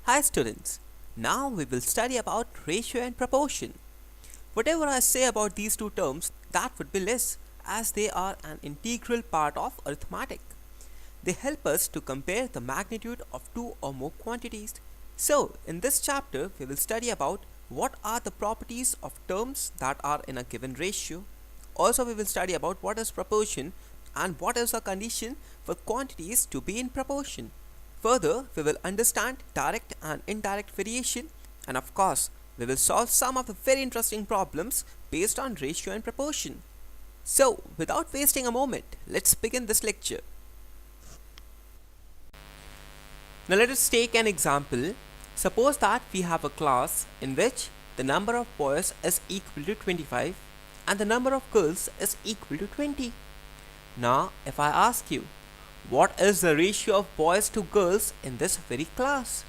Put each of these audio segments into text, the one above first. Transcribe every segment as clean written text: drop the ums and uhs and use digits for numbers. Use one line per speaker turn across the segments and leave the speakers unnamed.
Hi students, now we will study about ratio and proportion. Whatever I say about these two terms, that would be less as they are an integral part of arithmetic. They help us to compare the magnitude of two or more quantities. So, in this chapter, we will study about what are the properties of terms that are in a given ratio. Also, we will study about what is proportion and what is a condition for quantities to be in proportion. Further, we will understand direct and indirect variation, and of course, we will solve some of the very interesting problems based on ratio and proportion. So, without wasting a moment, let's begin this lecture. Now, let us take an example. Suppose that we have a class in which the number of boys is equal to 25 and the number of girls is equal to 20. Now, if I ask you, what is the ratio of boys to girls in this very class?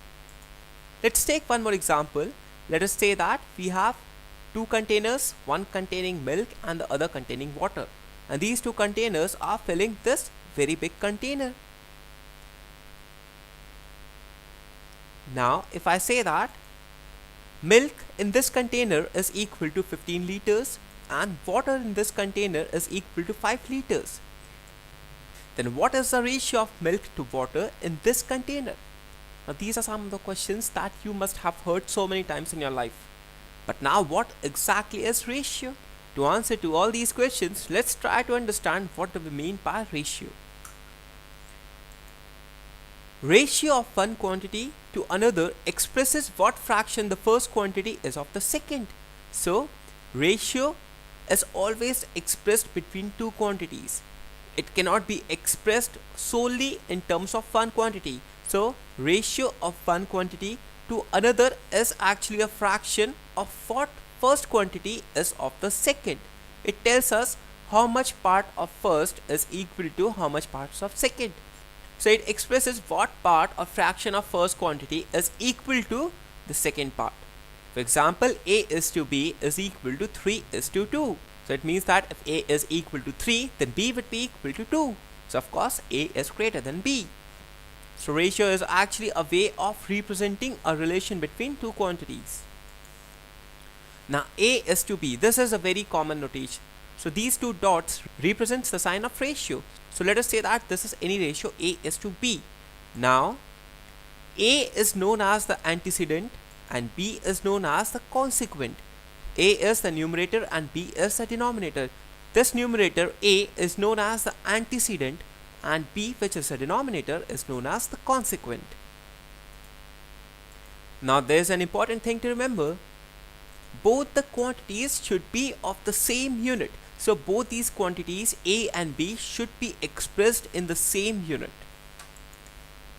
Let's take one more example. Let us say that we have two containers, one containing milk and the other containing water. And these two containers are filling this very big container. Now, if I say that milk in this container is equal to 15 liters and water in this container is equal to 5 liters, then what is the ratio of milk to water in this container? Now these are some of the questions that you must have heard so many times in your life. But now what exactly is ratio? To answer to all these questions, let's try to understand what do we mean by ratio. Ratio of one quantity to another expresses what fraction the first quantity is of the second. So ratio is always expressed between two quantities. It cannot be expressed solely in terms of one quantity. So ratio of one quantity to another is actually a fraction of what first quantity is of the second. It tells us how much part of first is equal to how much parts of second. So it expresses what part or fraction of first quantity is equal to the second part. For example, A is to B is equal to 3 is to 2. So it means that if A is equal to 3, then B would be equal to 2. So of course A is greater than B. So ratio is actually a way of representing a relation between two quantities. Now A is to B, this is a very common notation. So these two dots represents the sign of ratio. So let us say that this is any ratio A is to B. Now A is known as the antecedent and B is known as the consequent. A is the numerator and B is the denominator. This numerator A is known as the antecedent and B, which is the denominator, is known as the consequent. Now there is an important thing to remember. Both the quantities should be of the same unit. So both these quantities A and B should be expressed in the same unit.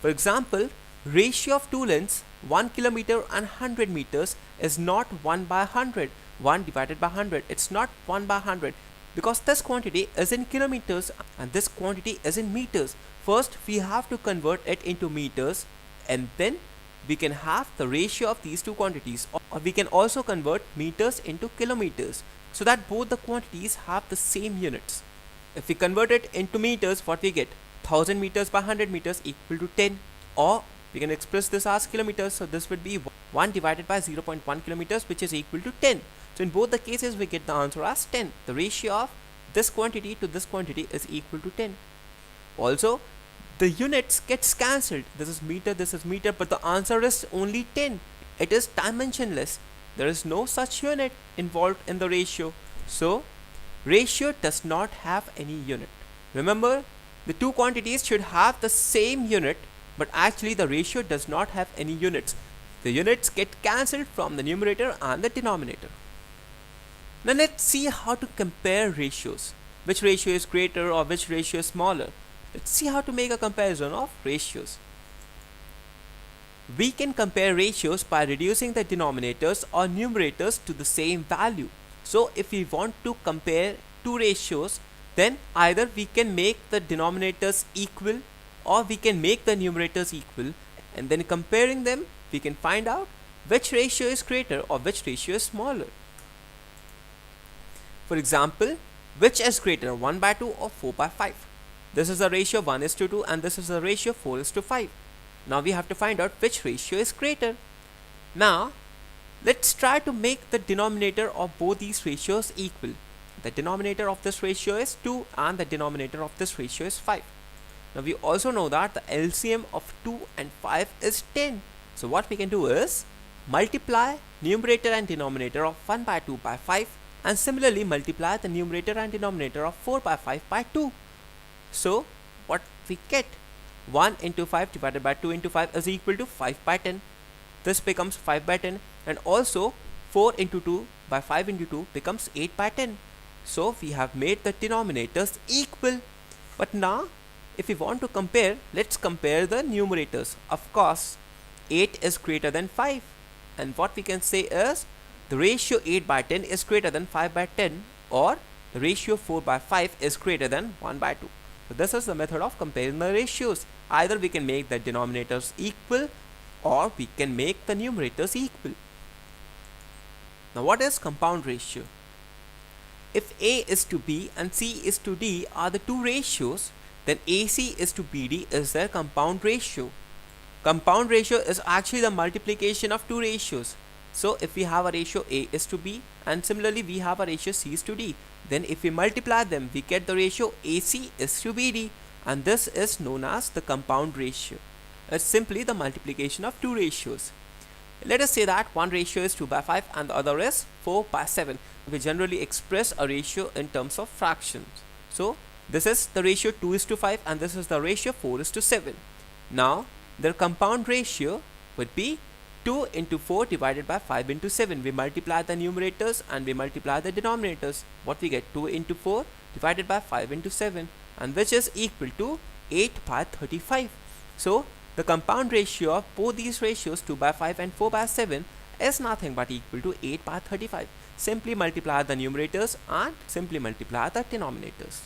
For example, ratio of two lengths 1 kilometer and 100 meters is not 1 by 100. 1 divided by 100. It's not 1 by 100 because this quantity is in kilometers and this quantity is in meters. First, we have to convert it into meters and then we can have the ratio of these two quantities, or we can also convert meters into kilometers so that both the quantities have the same units. If we convert it into meters, what we get? 1000 meters by 100 meters equal to 10, or we can express this as kilometers. So this would be 1 divided by 0.1 kilometers, which is equal to 10. So in both the cases we get the answer as 10. The ratio of this quantity to this quantity is equal to 10. Also, the units gets cancelled. This is meter, but the answer is only 10. It is dimensionless. There is no such unit involved in the ratio. So ratio does not have any unit. Remember, the two quantities should have the same unit, but actually the ratio does not have any units. The units get cancelled from the numerator and the denominator. Now let's see how to compare ratios. Which ratio is greater or which ratio is smaller. Let's see how to make a comparison of ratios. We can compare ratios by reducing the denominators or numerators to the same value. So if we want to compare two ratios, then either we can make the denominators equal or we can make the numerators equal, and then comparing them we can find out which ratio is greater or which ratio is smaller. For example, which is greater, 1 by 2 or 4 by 5? This is the ratio 1 is to 2 and this is the ratio 4 is to 5. Now we have to find out which ratio is greater. Now let's try to make the denominator of both these ratios equal. The denominator of this ratio is 2 and the denominator of this ratio is 5. Now we also know that the LCM of 2 and 5 is 10. So what we can do is multiply numerator and denominator of 1 by 2 by 5, and similarly multiply the numerator and denominator of 4 by 5 by 2. So what we get, 1 into 5 divided by 2 into 5 is equal to 5 by 10. This becomes 5 by 10, and also 4 into 2 by 5 into 2 becomes 8 by 10. So we have made the denominators equal. But now if we want to compare, let's compare the numerators. Of course 8 is greater than 5, and what we can say is the ratio 8 by 10 is greater than 5 by 10, or the ratio 4 by 5 is greater than 1 by 2. So this is the method of comparing the ratios. Either we can make the denominators equal or we can make the numerators equal. Now what is compound ratio? If A is to B and C is to D are the two ratios, then AC is to BD is their compound ratio. Compound ratio is actually the multiplication of two ratios. So if we have a ratio A is to B and similarly we have a ratio C is to D, then if we multiply them we get the ratio AC is to BD, and this is known as the compound ratio. It's simply the multiplication of two ratios. Let us say that one ratio is 2 by 5 and the other is 4 by 7. We generally express a ratio in terms of fractions. So this is the ratio 2 is to 5 and this is the ratio 4 is to 7. Now their compound ratio would be 2 into 4 divided by 5 into 7. We multiply the numerators and we multiply the denominators. What we get? 2 into 4 divided by 5 into 7, and which is equal to 8 by 35. So the compound ratio of both these ratios 2 by 5 and 4 by 7 is nothing but equal to 8 by 35. Simply multiply the numerators and simply multiply the denominators.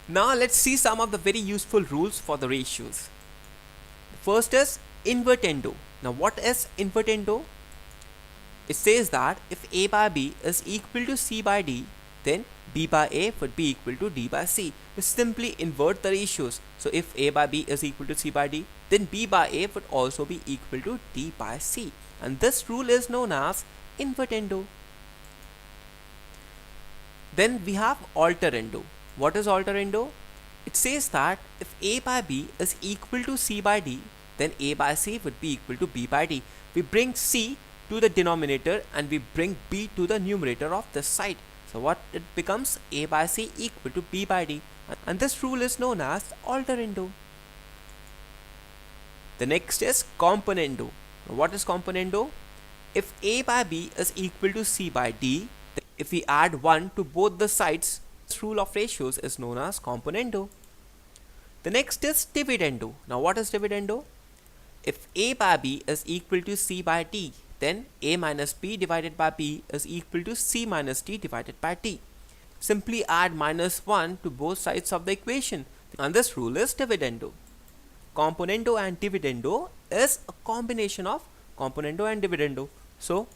Now let's see some of the very useful rules for the ratios. The first is invertendo. Now what is invertendo? It says that if A by B is equal to C by D, then B by A would be equal to D by C. We simply invert the ratios. So if A by B is equal to C by D, then B by A would also be equal to D by C. And this rule is known as invertendo. Then we have alterendo. What is alterendo? It says that if A by B is equal to C by D, then A by C would be equal to B by D. We bring C to the denominator and we bring B to the numerator of this side. So what it becomes? A by C equal to B by D, and this rule is known as alterendo. The next is componendo. Now what is componendo? If A by B is equal to C by D, then if we add 1 to both the sides, this rule of ratios is known as componendo. The next is dividendo. Now what is dividendo? If A by B is equal to C by D, then A minus B divided by B is equal to C minus D divided by D. Simply add minus 1 to both sides of the equation, and this rule is dividendo. Componendo and dividendo is a combination of componendo and dividendo. So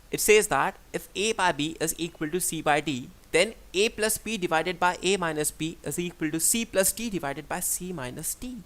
it says that if A by B is equal to C by D, then A plus B divided by A minus B is equal to C plus D divided by C minus D.